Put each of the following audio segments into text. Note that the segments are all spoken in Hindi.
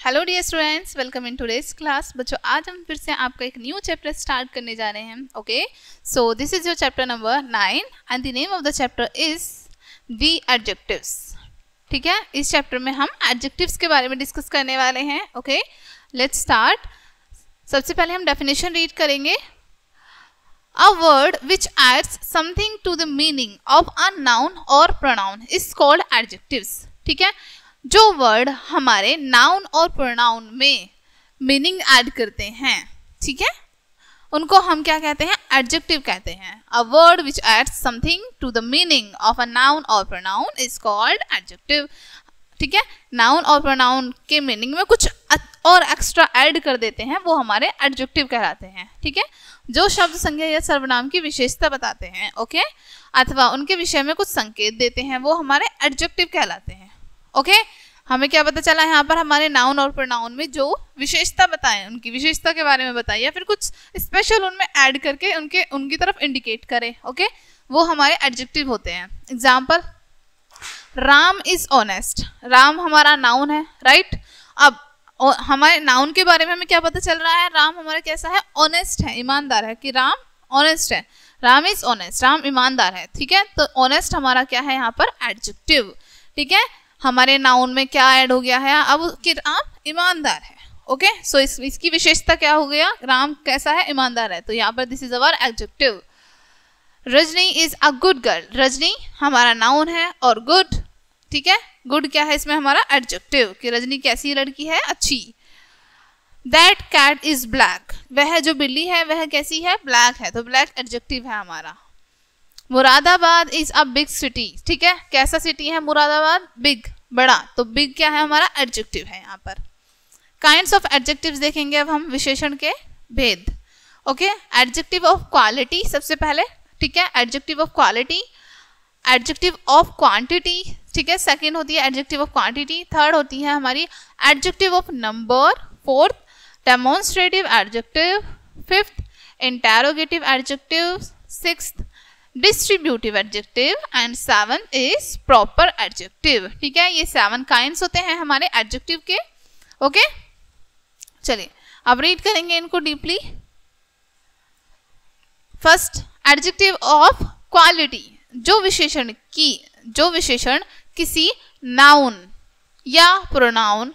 Hello dear students, welcome in today's class. बच्चों, आज हम फिर से आपका एक न्यू चैप्टर स्टार्ट करने जा रहे हैं। Okay, so this is your chapter number 9 and the name of the chapter is the adjectives. ठीक है, इस चैप्टर में हम एडजेक्टिव्स के बारे में डिस्कस करने वाले हैं। Okay, let's start. सबसे पहले हम डेफिनेशन रीड करेंगे। A word which adds something to the meaning of a noun or pronoun is called adjectives। ठीक है, जो वर्ड हमारे नाउन और प्रोनाउन में मीनिंग ऐड करते हैं, ठीक है, उनको हम क्या कहते हैं? एडजेक्टिव कहते हैं। A word which adds something to the meaning of a noun और प्रोनाउन इज कॉल्ड एडजेक्टिव। ठीक है, नाउन और प्रोनाउन के मीनिंग में कुछ और एक्स्ट्रा ऐड कर देते हैं, वो हमारे एडजेक्टिव कहलाते हैं। ठीक है, जो शब्द संज्ञा या सर्वनाम की विशेषता बताते हैं, ओके, अथवा उनके विषय में कुछ संकेत देते हैं, वो हमारे एडजेक्टिव कहलाते हैं। ओके, हमें क्या पता चला यहाँ पर? हमारे नाउन और प्रोनाउन में जो विशेषता बताएं, उनकी विशेषता के बारे में बताइए, या फिर कुछ स्पेशल उनमें ऐड करके उनकी तरफ इंडिकेट करें, ओके, वो हमारे एडजेक्टिव होते हैं। Example, Ram is honest. Ram हमारा नाउन है, राइट। अब हमारे नाउन के बारे में हमें क्या पता चल रहा है? राम हमारा कैसा है? ऑनेस्ट है, ईमानदार है, कि राम ऑनेस्ट है। राम इज ऑनेस्ट, राम ईमानदार है। ठीक है, तो ऑनेस्ट हमारा क्या है यहाँ पर? एडजेक्टिव। ठीक है, हमारे नाउन में क्या ऐड हो गया है अब? कि राम ईमानदार है। ओके, सो इसकी विशेषता क्या हो गया? राम कैसा है? ईमानदार है। तो यहाँ पर this is our adjective. Rajni is a good girl. Rajni हमारा नाउन है और गुड, ठीक है, गुड क्या है इसमें? हमारा एडजेक्टिव, कि रजनी कैसी लड़की है? अच्छी। That cat is black. वह जो बिल्ली है वह कैसी है? ब्लैक है, तो ब्लैक एडजेक्टिव है हमारा। Moradabad is a big city. ठीक है, कैसा सिटी है मुरादाबाद? बिग, बड़ा, तो बिग क्या है? हमारा एडजेक्टिव है यहाँ पर। काइंड्स ऑफ एडजेक्टिव्स देखेंगे अब हम, विशेषण के भेद। ओके, एडजेक्टिव ऑफ क्वालिटी सबसे पहले, ठीक है, adjective of quality. Adjective of quantity, ठीक है, सेकंड होती है एडजेक्टिव ऑफ क्वांटिटी। थर्ड होती है हमारी adjective of number. Fourth, demonstrative adjective. Fifth, interrogative adjective. Sixth, distributive adjective and seven is proper adjective. ठीक है, ये 7 काइंड्स होते हैं हमारे एडजेक्टिव के। ओके, चलिए अब रीड करेंगे इनको deeply. First, adjective of quality. जो विशेषण किसी नाउन या प्रोनाउन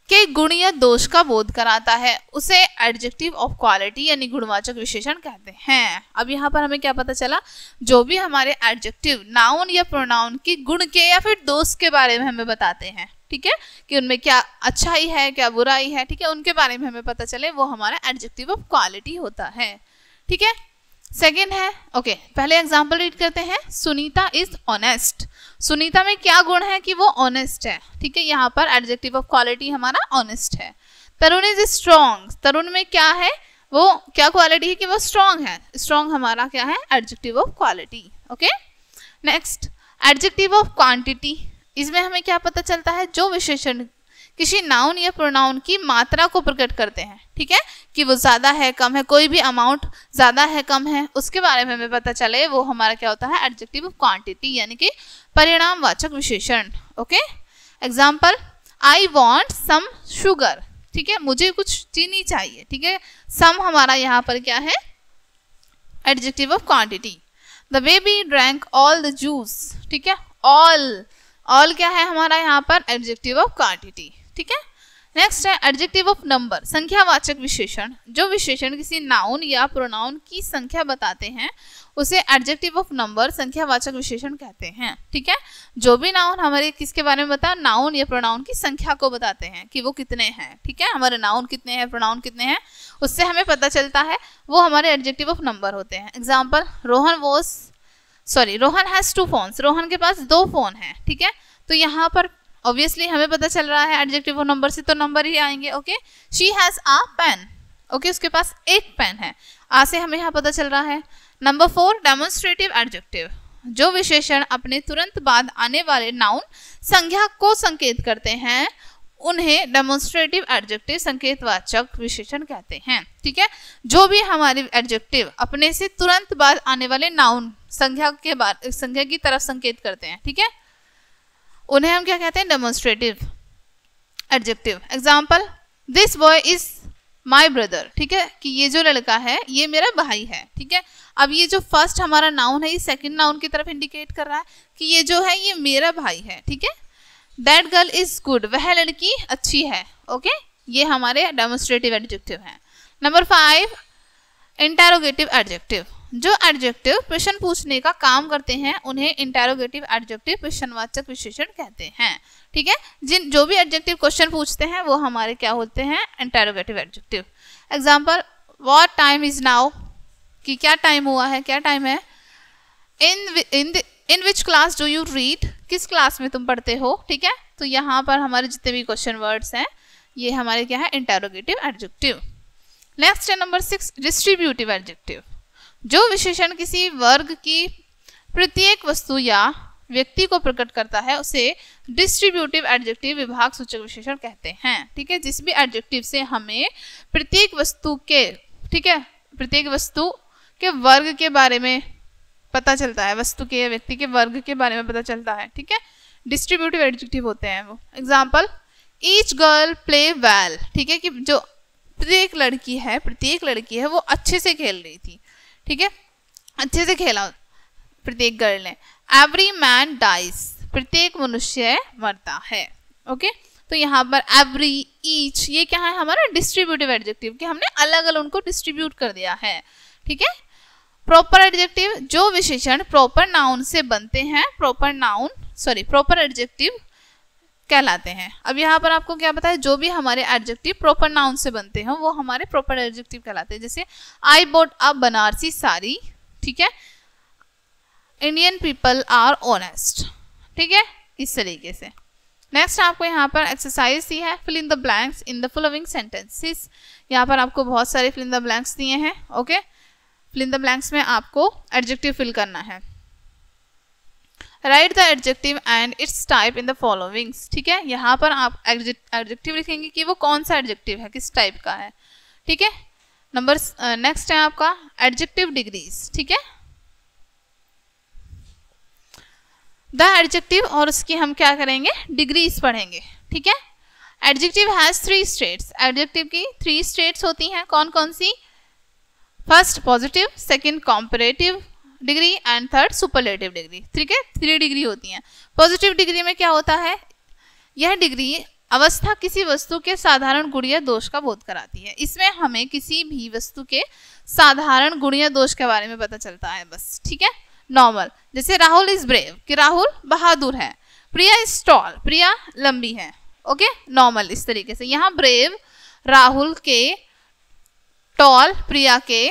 के गुण या दोष का बोध कराता है, उसे एडजेक्टिव ऑफ क्वालिटी यानी गुणवाचक विशेषण कहते हैं। अब यहाँ पर हमें क्या पता चला? जो भी हमारे एडजेक्टिव नाउन या प्रोनाउन के गुण के या फिर दोष के बारे में हमें बताते हैं, ठीक है, कि उनमें क्या अच्छाई है, क्या बुराई है, ठीक है, उनके बारे में हमें पता चले, वो हमारा एडजेक्टिव ऑफ क्वालिटी होता है। ठीक है, सेकेंड है, ओके, पहले एग्जाम्पल रीड करते हैं। Sunita is honest. सुनीता में क्या गुण है? कि वो ऑनेस्ट है। ठीक है, यहाँ पर एडजेक्टिव ऑफ क्वालिटी हमारा ऑनेस्ट है। तरुण इज स्ट्रॉन्ग। तरुण में क्या है? वो क्या क्वालिटी है? कि वो स्ट्रॉन्ग है। स्ट्रॉन्ग हमारा क्या है? Adjective of quality. Okay, next, adjective of quantity. इसमें हमें क्या पता चलता है? जो विशेषण किसी नाउन या प्रोनाउन की मात्रा को प्रकट करते हैं, ठीक है, कि वो ज्यादा है, कम है, कोई भी अमाउंट ज्यादा है, कम है, उसके बारे में हमें पता चले, वो हमारा क्या होता है? एडजेक्टिव ऑफ क्वांटिटी यानी कि परिणामवाचक विशेषण। Okay, example, I want some sugar. ठीक है, मुझे कुछ चीनी चाहिए। ठीक है, सम हमारा यहाँ पर क्या है? Adjective of quantity. The baby drank all the juice. ठीक है, ऑल क्या है हमारा यहाँ पर? Adjective of quantity. ठीक है, नेक्स्ट है एडजेक्टिव ऑफ नंबर, संख्यावाचक विशेषण। जो विशेषण किसी नाउन या प्रोनाउन की संख्या बताते हैं, उसे एडजेक्टिव ऑफ नंबर, संख्यावाचक विशेषण कहते हैं। ठीक है, जो भी नाउन हमारे किसके बारे में बताया? नाउन या प्रोनाउन की संख्या को बताते हैं, कि वो कितने हैं। ठीक है, हमारे नाउन कितने हैं, प्रोनाउन कितने हैं, उससे हमें पता चलता है, वो हमारे एडजेक्टिव ऑफ नंबर होते हैं। Example, Rohan has 2 phones। Rohan के पास 2 फोन हैं। ठीक है, तो यहाँ पर ऑब्वियसली हमें पता चल रहा है एडजेक्टिव ऑफ नंबर से तो नंबर ही आएंगे। Okay, she has a pen. Okay, उसके पास 1 पेन है। आ से हमें यहाँ पता चल रहा है। Number 4, demonstrative adjective. जो विशेषण अपने तुरंत बाद आने वाले नाउन संज्ञा को संकेत करते हैं, उन्हें डेमोन्स्ट्रेटिव एडजेक्टिव, संकेतवाचक विशेषण कहते हैं। ठीक है, जो भी हमारे एडजेक्टिव अपने से तुरंत बाद आने वाले नाउन संज्ञा की तरफ संकेत करते हैं, ठीक है, उन्हें हम क्या कहते हैं? Demonstrative. Adjective. Example, this boy is my brother, ठीक है, कि ये जो लड़का है ये मेरा भाई है, ठीक है। अब ये जो फर्स्ट हमारा नाउन है ये सेकंड नाउन की तरफ इंडिकेट कर रहा है कि ये जो है ये मेरा भाई है, ठीक है। दैट गर्ल इज गुड, वह लड़की अच्छी है, ओके, ये हमारे डेमोन्स्ट्रेटिव एडजेक्टिव है। Number 5, interrogative adjective. जो एडजेक्टिव प्रश्न पूछने का काम करते हैं उन्हें इंटेरोगेटिव एडजेक्टिव प्रश्नवाचक विशेषण कहते हैं, ठीक है। जो भी एडजेक्टिव क्वेश्चन पूछते हैं वो हमारे क्या होते हैं, interrogative adjective. Example, what time is now, कि क्या टाइम हुआ है, क्या टाइम है। In which class do you read, किस क्लास में तुम पढ़ते हो, ठीक है। तो यहाँ पर हमारे जितने भी क्वेश्चन वर्ड्स हैं ये हमारे क्या है, इंटेरोगेटिव एडजेक्टिव। नेक्स्ट है नंबर 6, डिस्ट्रीब्यूटिव एडजेक्टिव। जो विशेषण किसी वर्ग की प्रत्येक वस्तु या व्यक्ति को प्रकट करता है उसे डिस्ट्रीब्यूटिव एडजेक्टिव विभाग सूचक विशेषण कहते हैं, ठीक है। जिस भी एडजेक्टिव से हमें प्रत्येक वस्तु के, ठीक है, प्रत्येक वस्तु के वर्ग के बारे में पता चलता है, वस्तु के या व्यक्ति के वर्ग के बारे में पता चलता है, ठीक है, डिस्ट्रीब्यूटिव एडजेक्टिव होते हैं वो। Example, each girl play well, ठीक है, कि जो प्रत्येक लड़की है वो अच्छे से खेल रही थी, ठीक है, अच्छे से खेला प्रत्येक गर्ल ने। एवरी मैन डाइज, प्रत्येक मनुष्य मरता है, ओके। तो यहाँ पर एवरी, ईच, ये क्या है हमारा डिस्ट्रीब्यूटिव एडजेक्टिव, कि हमने अलग अलग उनको डिस्ट्रीब्यूट कर दिया है, ठीक है। प्रॉपर एडजेक्टिव, जो विशेषण प्रॉपर नाउन से बनते हैं प्रॉपर एडजेक्टिव कहलाते हैं। अब यहाँ पर आपको क्या पता है, जो भी हमारे एडजेक्टिव प्रॉपर नाउन से बनते हैं वो हमारे प्रॉपर एडजेक्टिव कहलाते हैं। जैसे I bought a Banarasi sari, ठीक है, इंडियन पीपल ऑर ऑनेस्ट, ठीक है, इस तरीके से। नेक्स्ट आपको यहाँ पर एक्सरसाइज दी है, fill in the blanks in the following sentences. यहाँ पर आपको बहुत सारे फिल इन द ब्लैंक्स दिए हैं, okay. Fill in the blanks में आपको एडजेक्टिव फिल करना है। Write the adjective and its type in the followings, ठीक है। यहाँ पर आप एडजेक्टिव लिखेंगे कि वो कौन सा एडजेक्टिव है, किस टाइप का है, ठीक है। नेक्स्ट है आपका एडजेक्टिव डिग्रीज, ठीक है। द एडजेक्टिव और उसकी हम क्या करेंगे, डिग्रीज पढ़ेंगे, ठीक है। एडजेक्टिव हैज 3 स्टेट्स, एडजेक्टिव की 3 स्टेट्स होती हैं, कौन कौन सी। First positive, second comparative degree and third superlative degree, ठीक है। 3 डिग्री होती हैं। पॉजिटिव डिग्री में क्या होता है, यह डिग्री अवस्था किसी वस्तु के साधारण गुण या दोष का बोध कराती है। इसमें हमें किसी भी वस्तु के साधारण गुण या दोष के बारे में पता चलता है बस, ठीक है। नॉर्मल, जैसे राहुल इज ब्रेव, कि राहुल बहादुर है। प्रिया इज टॉल, प्रिया लंबी है, ओके, नॉर्मल इस तरीके से। यहाँ ब्रेव राहुल के, टॉल प्रिया के,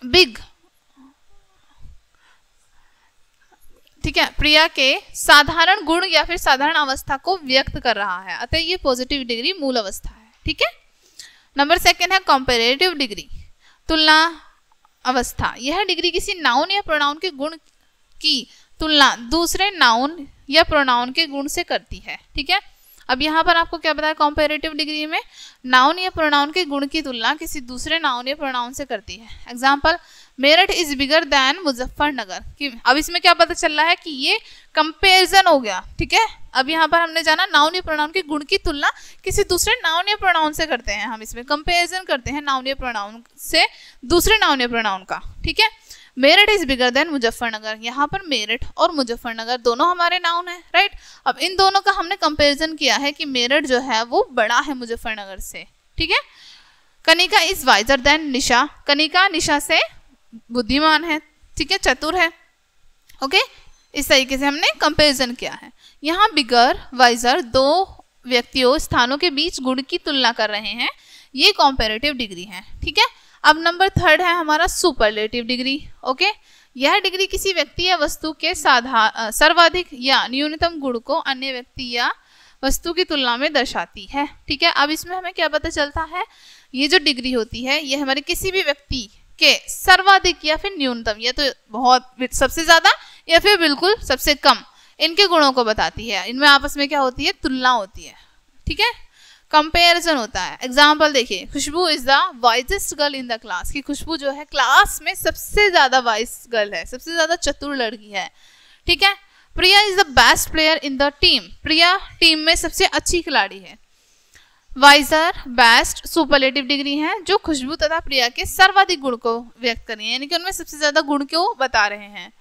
बिग, ठीक है, प्रिया के साधारण गुण या फिर साधारण अवस्था को व्यक्त कर रहा है, अतः ये पॉजिटिव डिग्री मूल अवस्था है, ठीक है। नंबर 2 है कंपैरेटिव डिग्री, तुलना अवस्था। यह डिग्री किसी नाउन या प्रोनाउन के गुण की तुलना दूसरे नाउन या प्रोनाउन के गुण से करती है, ठीक है। अब यहाँ पर आपको क्या बताया, कंपैरेटिव डिग्री में नाउन या प्रोनाउन के गुण की तुलना किसी दूसरे नाउन या प्रोनाउन से करती है। Example, Meerut is bigger than Muzaffarnagar, कि अब इसमें क्या पता चल रहा है कि ये कंपेरिजन हो गया, ठीक है। अब यहाँ पर हमने जाना नाउन या प्रोनाउन के गुण की तुलना किसी दूसरे नाउन या प्रोनाउन से करते हैं, हम इसमें कंपेरिजन करते हैं नाउन या प्रोनाउन से दूसरे नाउन या प्रोनाउन का, ठीक है। Meerut is bigger than Muzaffarnagar, यहाँ पर मेरठ और मुजफ्फरनगर दोनों हमारे नाउन है, राइट। अब इन दोनों का हमने कंपैरिजन किया है कि मेरठ जो है वो बड़ा है मुजफ्फरनगर से, ठीक है। कनिका इज वाइजर देन निशा, कनिका निशा से बुद्धिमान है, ठीक है, चतुर है, ओके। इस तरीके से हमने कंपैरिजन किया है। यहाँ बिगर वाइजर दो व्यक्तियों स्थानों के बीच गुण की तुलना कर रहे हैं, ये कंपैरेटिव डिग्री है, ठीक है। अब नंबर 3 है हमारा सुपरलेटिव डिग्री, ओके। यह डिग्री किसी व्यक्ति या वस्तु के सर्वाधिक या न्यूनतम गुण को अन्य व्यक्ति या वस्तु की तुलना में दर्शाती है, ठीक है। अब इसमें हमें क्या पता चलता है, ये जो डिग्री होती है ये हमारे किसी भी व्यक्ति के सर्वाधिक या फिर न्यूनतम, या तो बहुत सबसे ज्यादा या फिर बिल्कुल सबसे कम, इनके गुणों को बताती है। इनमें आपस में क्या होती है, तुलना होती है, ठीक है, कंपैरिजन होता है। एग्जाम्पल देखिए, Khushboo is the wisest girl in the class, कि खुशबू जो है क्लास में सबसे ज्यादा वाइज गर्ल है, सबसे ज्यादा चतुर लड़की है, ठीक है। Priya is the best player in the team, Priya team में सबसे अच्छी खिलाड़ी है। वाइजर, बेस्ट, सुपरलेटिव डिग्री हैं जो खुशबू तथा प्रिया के सर्वाधिक गुण को व्यक्त कर रही है, यानी कि उनमें सबसे ज्यादा गुण को बता रहे हैं।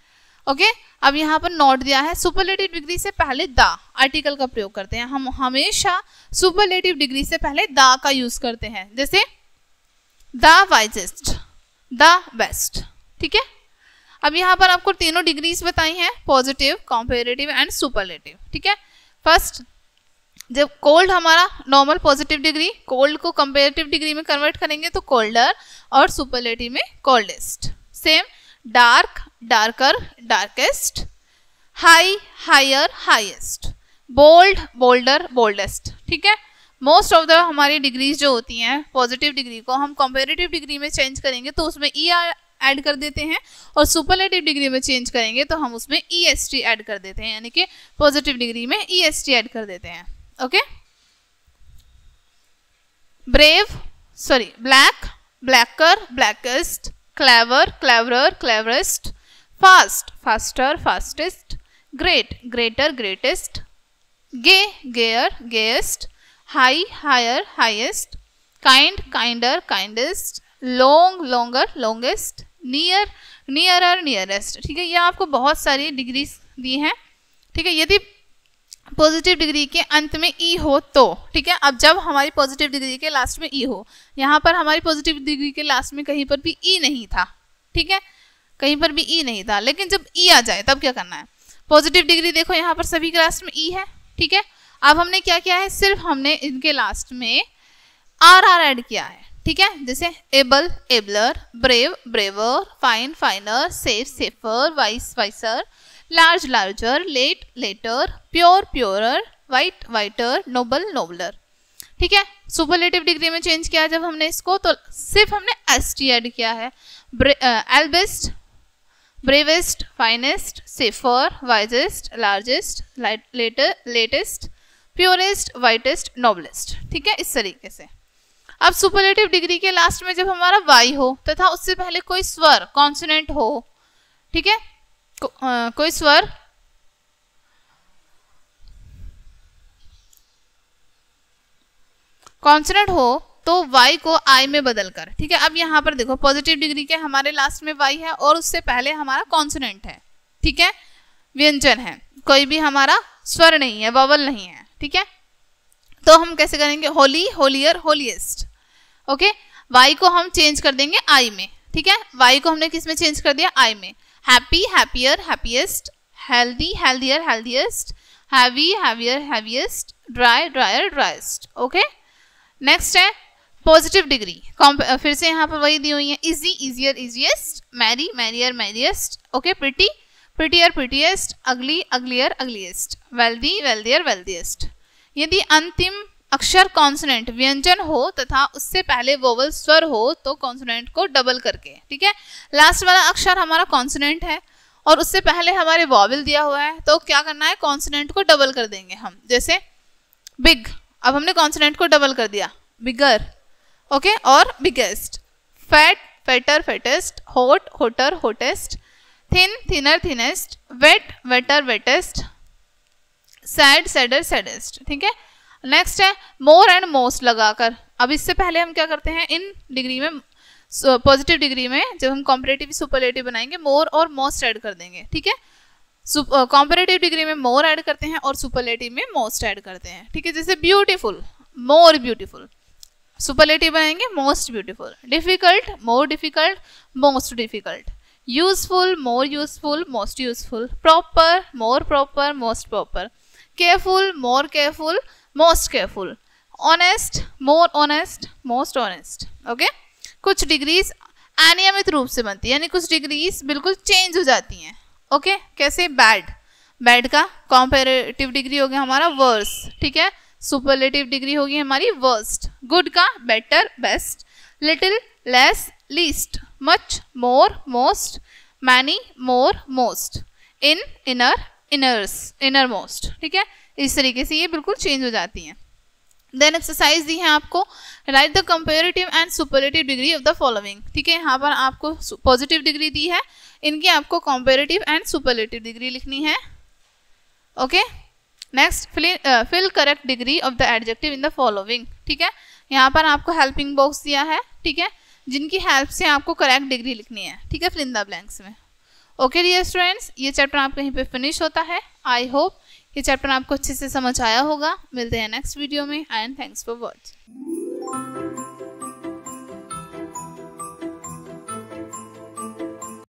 ओके, अब यहाँ पर नोट दिया है सुपरलेटिव डिग्री से पहले द आर्टिकल का प्रयोग करते हैं। हम हमेशा सुपरलेटिव डिग्री से पहले द का यूज करते हैं, जैसे द वाइजेस्ट, द बेस्ट। ठीक है, अब यहाँ पर आपको तीनों डिग्रीज बताई हैं, पॉजिटिव, कंपैरेटिव एंड सुपरलेटिव। ठीक है, फर्स्ट जब कोल्ड हमारा नॉर्मल पॉजिटिव डिग्री, कोल्ड को कंपैरेटिव डिग्री में कन्वर्ट करेंगे तो कोल्डर, और सुपरलेटिव में coldest. Same dark, darker, darkest, high, higher, highest, bold, bolder, boldest. ठीक है, मोस्ट ऑफ द हमारी डिग्रीज जो होती हैं पॉजिटिव डिग्री को हम कंपैरेटिव डिग्री में चेंज करेंगे तो उसमें ई ऐड कर देते हैं, और सुपरलेटिव डिग्री में चेंज करेंगे तो हम उसमें ईएसटी ऐड कर देते हैं, यानी कि पॉजिटिव डिग्री में ईएसटी ऐड कर देते हैं। Okay, brave, sorry black, blacker, blackest, clever, cleverer, cleverest, fast, faster, fastest, great, greater, greatest, gay, gayer, gayest, high, higher, highest, kind, kinder, kindest, long, longer, longest, near, nearer, nearest. ठीक है, ये आपको बहुत सारी डिग्री दी हैं। ठीक है, यदि पॉजिटिव डिग्री के अंत में ई हो तो, ठीक है, अब जब हमारी पॉजिटिव डिग्री के लास्ट में ई हो, यहाँ पर हमारी पॉजिटिव डिग्री के लास्ट में कहीं पर भी ई नहीं था। ठीक है, कहीं पर भी ई नहीं था, लेकिन जब ई आ जाए तब क्या करना है, पॉजिटिव डिग्री देखो यहाँ पर सभी के लास्ट में ई है। ठीक है, अब हमने क्या किया है, सिर्फ हमने इनके लास्ट में आर ऐड किया है। ठीक है, जैसे able, abler, brave, braver, fine, finer, safe, safer, wise, wiser, large, larger, late, later, pure, purer, white, whiter, noble, nobler. ठीक है, सुपरलेटिव डिग्री में चेंज किया जब हमने इसको तो सिर्फ हमने एसटी ऐड किया है। Ablest, bravest, finest, safer, wisest, largest, later, latest, purest, whitest, noblest. ठीक है, इस तरीके से। अब सुपरलेटिव डिग्री के लास्ट में जब हमारा वाई हो तथा उससे पहले कोई स्वर कॉन्सोनेंट हो, ठीक है, कोई स्वर कॉन्सोनेंट हो तो वाई को आई में बदलकर। ठीक है, अब यहाँ पर देखो पॉजिटिव डिग्री के हमारे लास्ट में वाई है और उससे पहले हमारा कॉन्सोनेंट है। ठीक है, व्यंजन है, कोई भी हमारा स्वर नहीं है, वॉवल नहीं है। ठीक है, तो हम कैसे करेंगे, holy, holier, holiest. Okay, Y को हम चेंज कर देंगे आई में। ठीक है, वाई को हमने किस में चेंज कर दिया, आई में। Happy, happier, happiest, healthy, healthier, healthiest, heavy, heavier, heaviest, dry, drier, driest. Okay, next है पॉजिटिव डिग्री, फिर से यहाँ पर वही दी हुई है, easy, easier, easiest, merry, merrier, merriest. Okay, pretty, prettier, prettiest, ugly, uglier, ugliest, wealthy, wealthier, wealthiest. यदि अंतिम अक्षर कॉन्सोनेंट व्यंजन हो तथा उससे पहले वोवल स्वर हो तो कॉन्सोनेंट को डबल करके। ठीक है, लास्ट वाला अक्षर हमारा कॉन्सोनेंट है और उससे पहले हमारे वॉवल दिया हुआ है, तो क्या करना है, कॉन्सोनेंट को डबल कर देंगे हम। जैसे बिग, अब हमने कॉन्सोनेंट को डबल कर दिया, बिगर। ओके, और biggest, fat, fatter, fattest, hot, hotter, hottest, thin, thinner, thinnest, wet, wetter, wettest, sad, sadder, saddest. ठीक है, नेक्स्ट है मोर एंड मोस्ट लगाकर। अब इससे पहले हम क्या करते हैं, इन डिग्री में पॉजिटिव डिग्री में जब हम कॉम्परेटिव सुपरलेटिव बनाएंगे मोर और मोस्ट ऐड कर देंगे। ठीक है, कॉम्परेटिव डिग्री में मोर ऐड करते हैं और सुपरलेटिव में मोस्ट ऐड करते हैं। ठीक है, जैसे ब्यूटीफुल, मोर ब्यूटीफुल, सुपरलेटिव बनाएंगे most beautiful, difficult, more difficult, most difficult, useful, more useful, most useful, proper, more proper, most proper, careful, more careful, most careful, honest, more honest, most honest. Okay, कुछ डिग्रीज अनियमित रूप से बनती है, यानी कुछ डिग्रीज बिल्कुल चेंज हो जाती हैं। ओके, कैसे, बैड, बैड का कॉम्पेरेटिव डिग्री हो गया हमारा वर्स। ठीक है, सुपरलेटिव डिग्री होगी हमारी वर्स्ट। गुड का better, best, little, less, least, much, more, most, many, more, most, in, inner, inners, innermost. ठीक है, इस तरीके से ये बिल्कुल चेंज हो जाती हैं। देन एक्सरसाइज दी है आपको, right the comparative and superlative degree of the following. ठीक है, यहाँ पर आपको पॉजिटिव डिग्री दी है, इनकी आपको कंपैरेटिव एंड सुपरलेटिव डिग्री लिखनी है। Okay, next fill correct degree of the adjective in the following. ठीक है। यहाँ पर आपको हेल्पिंग बॉक्स दिया है, ठीक है, जिनकी हेल्प से आपको करेक्ट डिग्री लिखनी है, ठीक है, फिल इन द ब्लैंक्स में। ओके डियर स्टूडेंट्स, ये चैप्टर आपका यहीं पे फिनिश होता है। आई होप ये चैप्टर आपको अच्छे से समझ आया होगा। मिलते हैं नेक्स्ट वीडियो में एंड थैंक्स फॉर वॉचिंग।